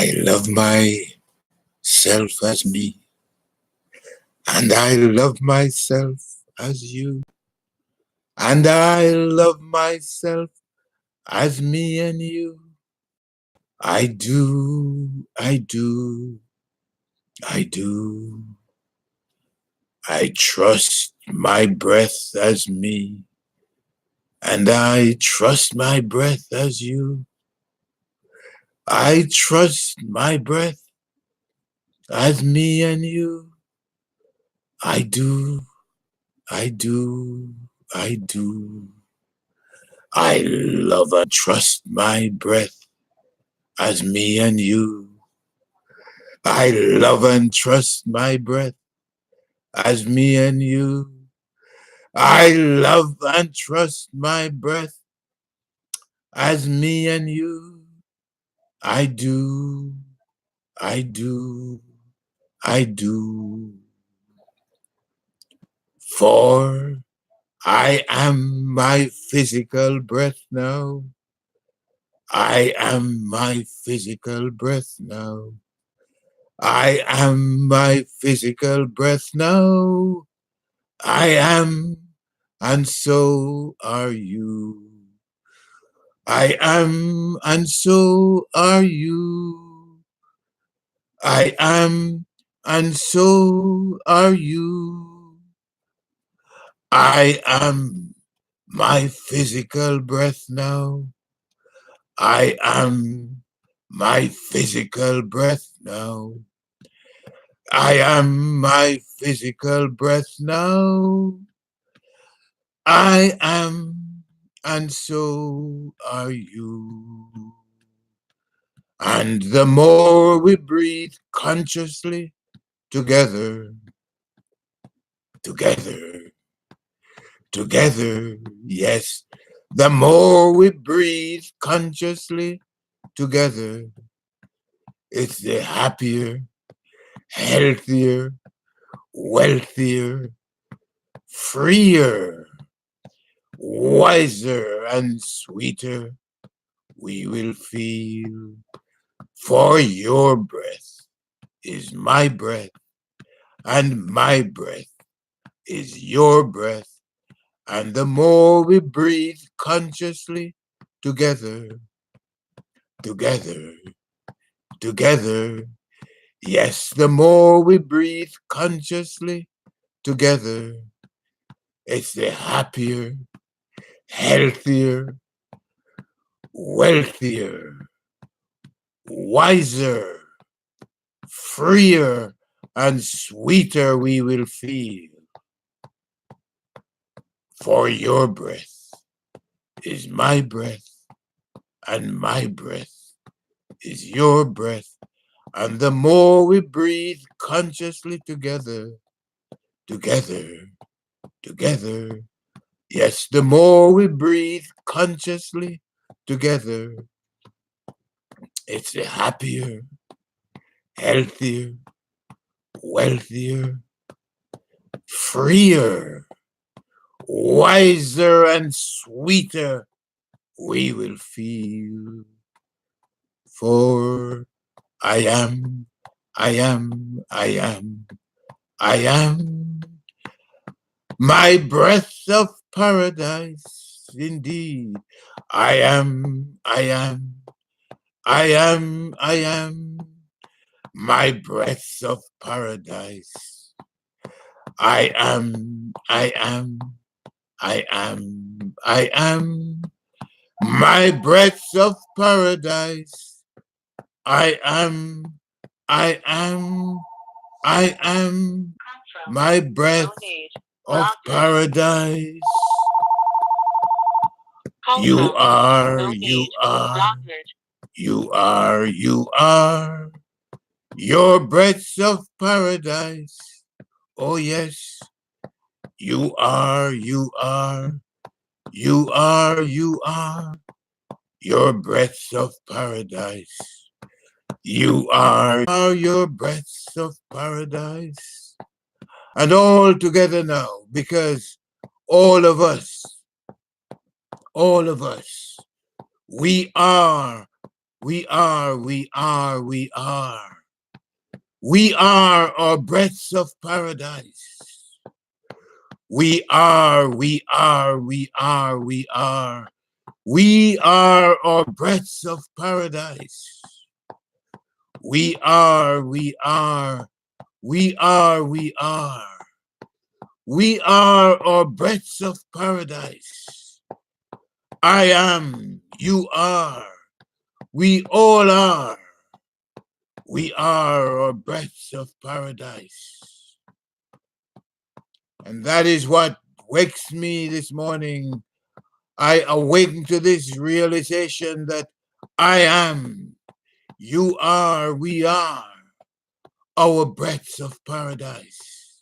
I love myself as me, and I love myself as you, and I love myself as me and you. I do, I do, I do. I trust my breath as me, and I trust my breath as you. I trust my breath as me and you. I do, I do, I do. I love and trust my breath as me and you. I love and trust my breath as me and you. I love and trust my breath as me and you. I do, I do, I do. For I am my physical breath now. I am my physical breath now. I am my physical breath now. I am, and so are you. I am, and so are you. I am, and so are you. I am my physical breath now. I am my physical breath now. I am my physical breath now. I am, and so are you. And the more we breathe consciously together, together, together, yes, the more we breathe consciously together, it's the happier, healthier, wealthier, freer, wiser, and sweeter we will feel. For your breath is my breath, and my breath is your breath. And the more we breathe consciously together, together, together, yes, the more we breathe consciously together, it's the happier, healthier, wealthier, wiser, freer, and sweeter we will feel. For your breath is my breath, and my breath is your breath. And the more we breathe consciously together, together, together, yes, the more we breathe consciously together, it's the happier, healthier, wealthier, freer, wiser, and sweeter we will feel. For I am, I am, I am, I am my breath of paradise, indeed. I am, I am, I am, I am my breath of paradise. I am, I am, I am, I am my breath of paradise. I am, I am, I am my breath of paradise. You are, you are, you are, you are your breath of paradise. Oh yes, you are, you are, you are, you are your breath of paradise. You are your breaths of paradise. And all together now, because all of us, we are We are, we are, we are. We are our breaths of paradise. We are, we are, we are, we are. We are our breaths of paradise. We are, we are, we are, we are. We are our breaths of paradise. I am, you are, we all are. We are our breaths of paradise. And that is what wakes me this morning. I awaken to this realization that I am, you are, we are our breaths of paradise.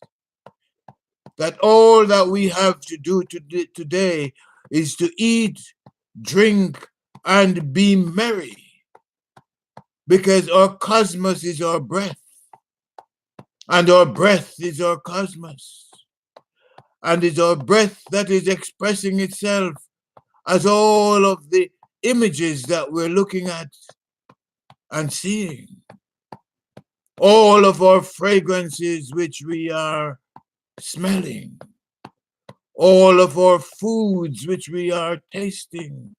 That all that we have to do today is to eat, drink, and be merry. Because our cosmos is our breath. And our breath is our cosmos. And it's our breath that is expressing itself as all of the images that we're looking at and seeing. All of our fragrances which we are smelling. All of our foods which we are tasting.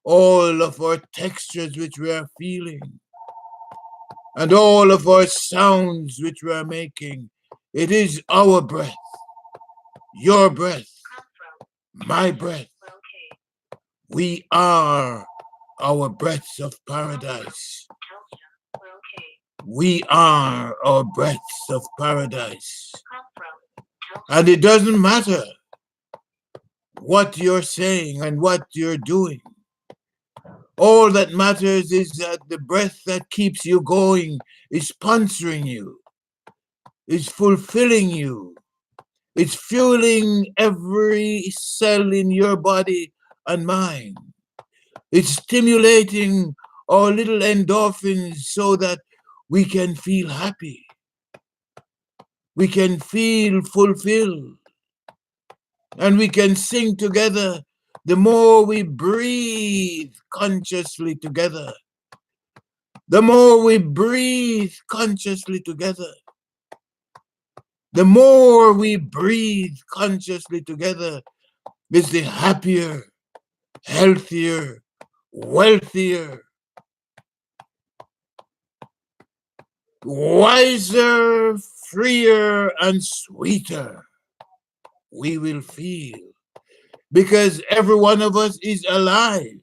All of our textures which we are feeling. And all of our sounds which we are making. It is our breath. Your breath. My breath. We are our breaths of paradise. We are our breaths of paradise. And it doesn't matter what you're saying and what you're doing. All that matters is that the breath that keeps you going is sponsoring you, is fulfilling you. It's fueling every cell in your body and mind. It's stimulating our little endorphins so that we can feel happy. We can feel fulfilled. And we can sing together. The more we breathe consciously together, the more we breathe consciously together, the more we breathe consciously together, is the happier, healthier, wealthier, wiser, freer, and sweeter we will feel. Because every one of us is alive.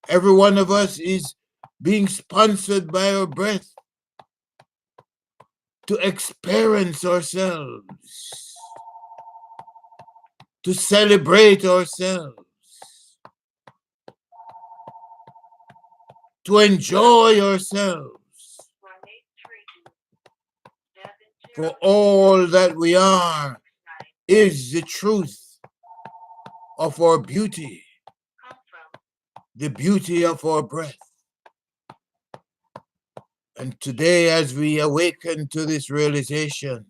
Every one of us is being sponsored by our breath to experience ourselves, to celebrate ourselves, to enjoy ourselves for all that we are is the truth of our beauty, the beauty of our breath. And today, as we awaken to this realization,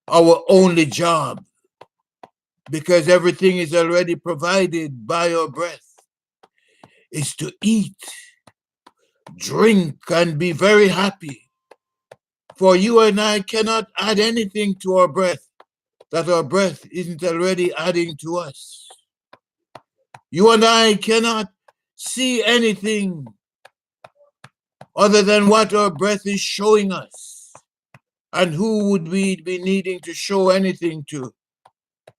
our only job, because everything is already provided by our breath, is to eat, drink, and be very happy. For you and I cannot add anything to our breath that our breath isn't already adding to us. You and I cannot see anything other than what our breath is showing us. And who would we be needing to show anything to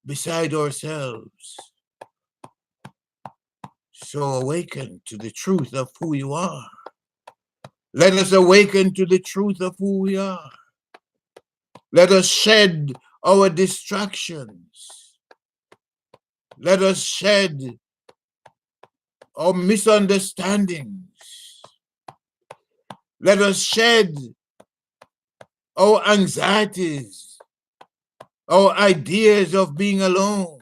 beside ourselves? So awaken to the truth of who you are. Let us awaken to the truth of who we are. Let us shed our distractions. Let us shed our misunderstandings. Let us shed our anxieties, our ideas of being alone,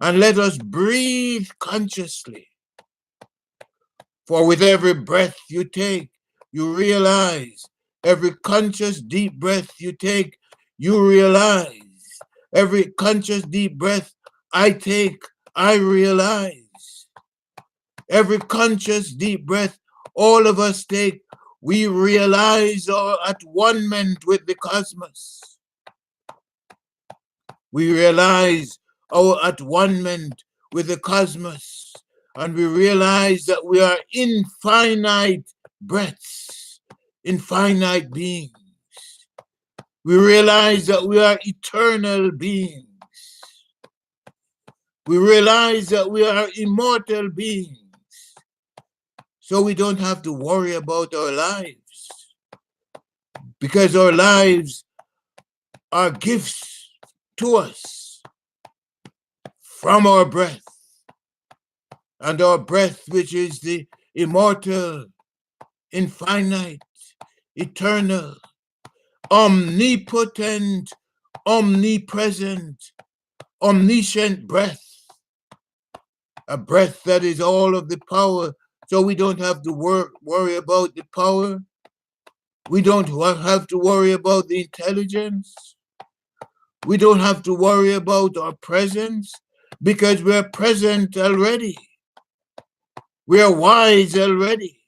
and let us breathe consciously. For with every breath you take, you realize, every conscious deep breath you take, you realize, every conscious deep breath I take, I realize. Every conscious deep breath all of us take, we realize our at-one-ment with the cosmos. We realize our at-one-ment with the cosmos, and we realize that we are infinite breaths, infinite beings. We realize that we are eternal beings. We realize that we are immortal beings. So we don't have to worry about our lives, because our lives are gifts to us from our breath. And our breath, which is the immortal, infinite, eternal, omnipotent, omnipresent, omniscient breath, a breath that is all of the power, so we don't have to worry about the power. We don't have to worry about the intelligence. We don't have to worry about our presence, because we're present already. We are wise already.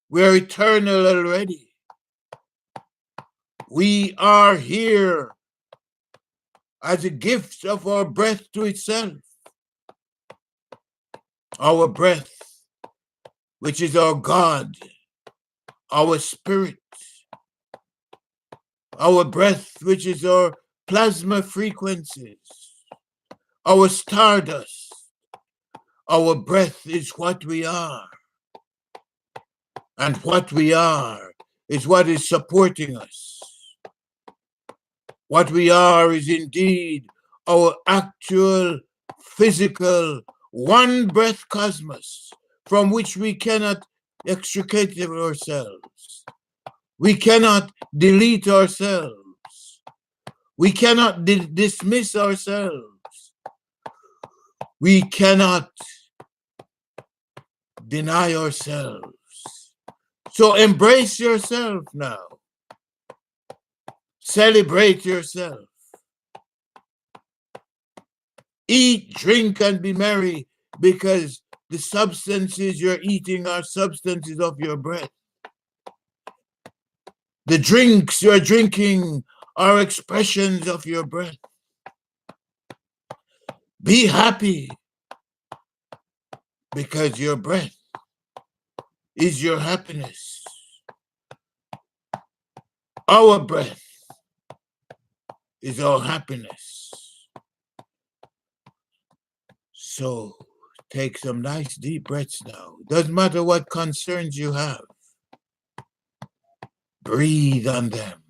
We are eternal already. We are here as a gift of our breath to itself. Our breath, which is our God, our spirit. Our breath, which is our plasma frequencies, our stardust. Our breath is what we are. And what we are is what is supporting us. What we are is indeed our actual physical one breath cosmos from which we cannot extricate ourselves. We cannot delete ourselves. We cannot dismiss ourselves. We cannot deny ourselves. So embrace yourself now. Celebrate yourself. Eat, drink, and be merry, because the substances you're eating are substances of your breath. The drinks you're drinking are expressions of your breath. Be happy, because your breath is your happiness. Our breath is our happiness. So take some nice deep breaths now. Doesn't matter what concerns you have. Breathe on them.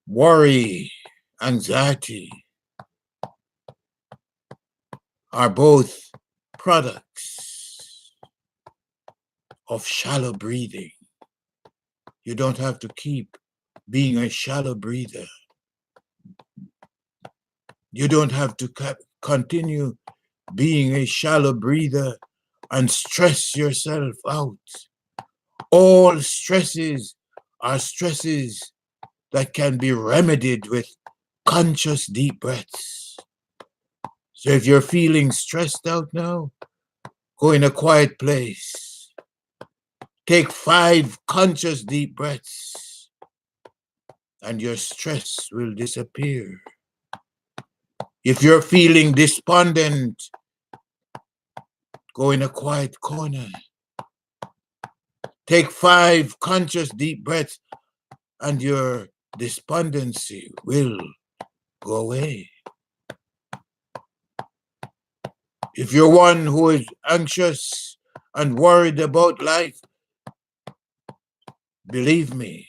Worry, anxiety are both products of shallow breathing. You don't have to keep being a shallow breather. You don't have to continue being a shallow breather and stress yourself out. All stresses are stresses that can be remedied with conscious deep breaths. So if you're feeling stressed out now, go in a quiet place. Take 5 conscious deep breaths, and your stress will disappear. If you're feeling despondent, go in a quiet corner. Take 5 conscious deep breaths, and your despondency will go away. If you're one who is anxious and worried about life, believe me,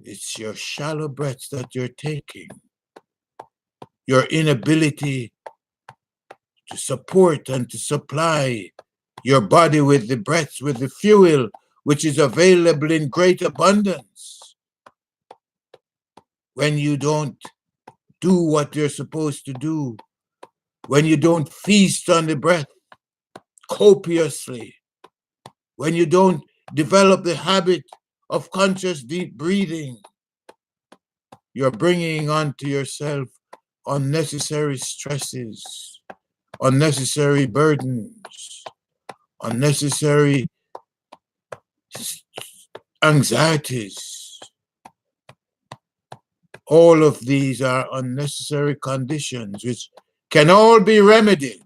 it's your shallow breaths that you're taking. Your inability to support and to supply your body with the breaths, with the fuel, which is available in great abundance. When you don't do what you're supposed to do, when you don't feast on the breath copiously, when you don't develop the habit of conscious deep breathing, you're bringing onto yourself unnecessary stresses, unnecessary burdens, unnecessary anxieties. All of these are unnecessary conditions which can all be remedied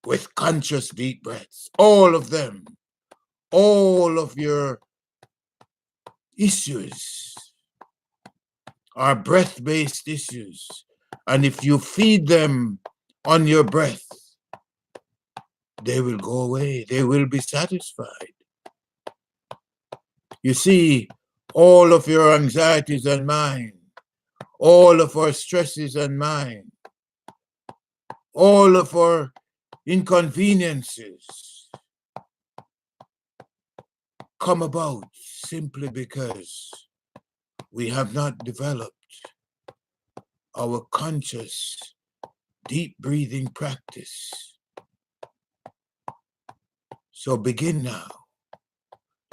with conscious deep breaths. All of them, all of your issues are breath-based issues. And if you feed them on your breath, they will go away. They will be satisfied. You see, all of your anxieties and mine, all of our stresses and mine, all of our inconveniences come about simply because we have not developed our conscious deep breathing practice. So begin now.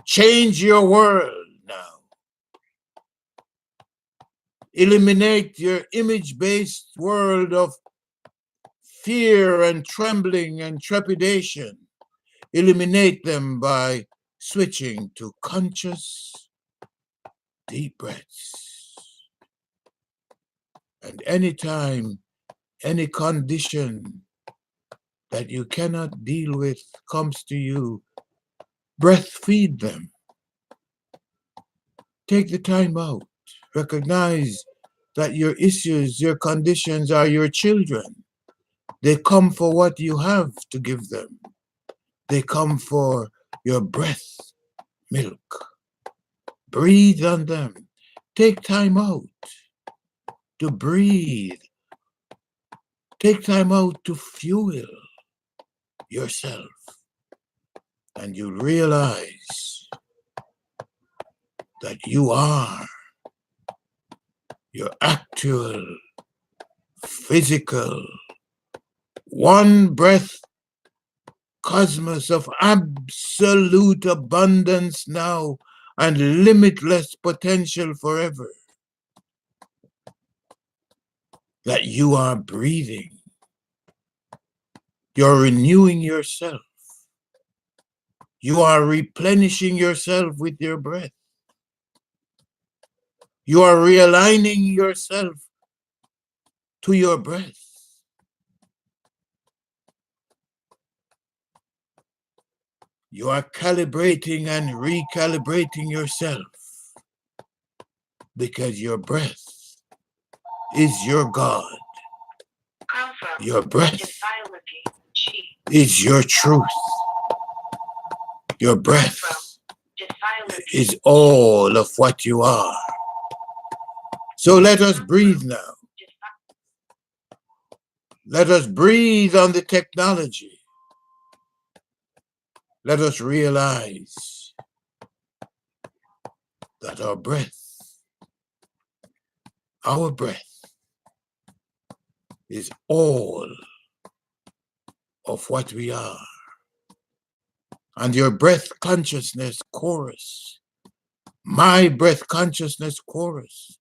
Change your world now. Eliminate your image-based world of fear and trembling and trepidation. Eliminate them by switching to conscious deep breaths. And anytime any condition that you cannot deal with comes to you, breastfeed them. Take the time out. Recognize that your issues, your conditions are your children. They come for what you have to give them. They come for your breath, milk. Breathe on them. Take time out to breathe. Take time out to fuel yourself. And you realize that you are your actual, physical, one breath cosmos of absolute abundance now and limitless potential forever. That you are breathing. You're renewing yourself. You are replenishing yourself with your breath. You are realigning yourself to your breath. You are calibrating and recalibrating yourself because your breath is your God. Your breath is your truth. Your breath is all of what you are. So let us breathe now. Let us breathe on the technology. Let us realize that our breath is all of what we are. And your breath consciousness chorus, my breath consciousness chorus,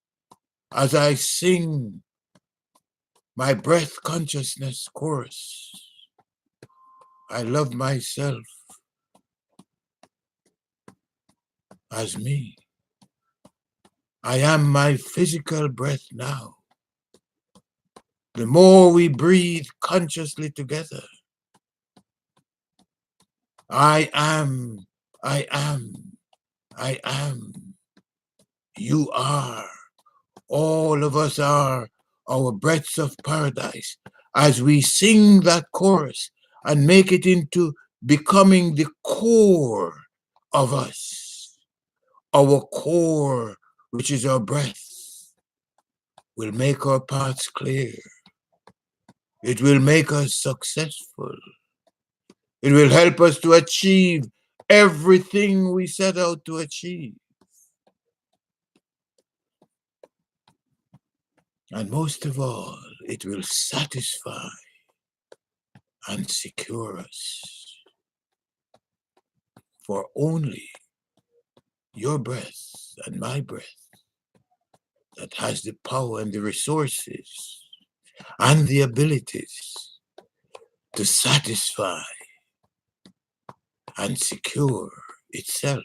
as I sing my breath consciousness chorus, I love myself as me. I am my physical breath now. The more we breathe consciously together, I am, I am, I am, you are, all of us are our breaths of paradise. As we sing that chorus and make it into becoming the core of us, our core, which is our breath, will make our paths clear. It will make us successful. It will help us to achieve everything we set out to achieve. And most of all, it will satisfy and secure us. For only your breath and my breath that has the power and the resources and the abilities to satisfy and secure itself.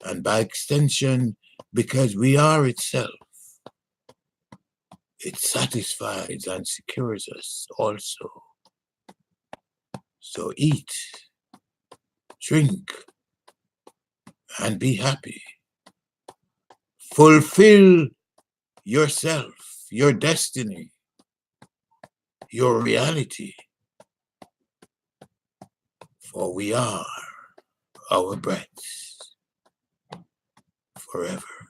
And by extension, because we are itself, it satisfies and secures us also. So eat, drink, and be happy. Fulfill yourself, your destiny, your reality. For we are our breaths forever.